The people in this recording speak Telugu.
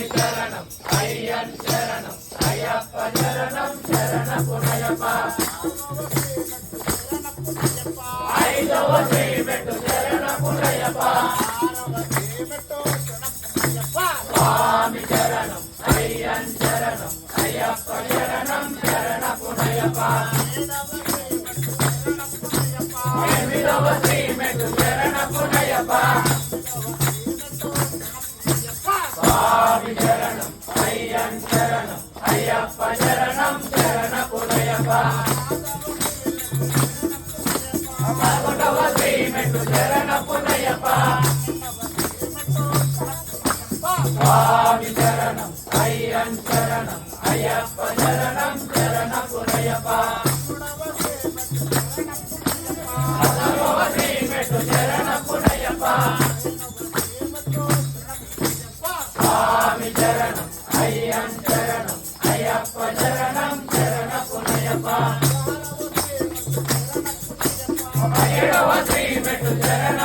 స్వామి శరణం అయ్యన్ శరణం అయ్యప్ప శరణం శరణ పునయప్ప ఐదవ శ్రీమెట్టు శరణ పునయప్ప స్వామి శరణం అయ్యన్ శరణం అయ్యప్ప శరణం శరణ పునయప్ప ఎనిమిదవ శ్రీమెట్టు శరణ పునయప్ప స్వామి శరణం అయ్యన్ శరణం అయ్యప్ప శరణం శరణ పునయప్ప పదకొండవ శ్రీమెట్టు శరణ పునయప్ప స్వామి శరణం అయ్యన్ శరణం అయ్యప్ప శరణం శరణ పునయప్ప పదకొండవ శ్రీమెట్టు శరణ పునయప్ప స్వామి శరణం అయ్యన్ శరణం అయ్యప్ప శరణం శరణ పునయప్ప పదిహేడవ శ్రీమెట్టు శరణ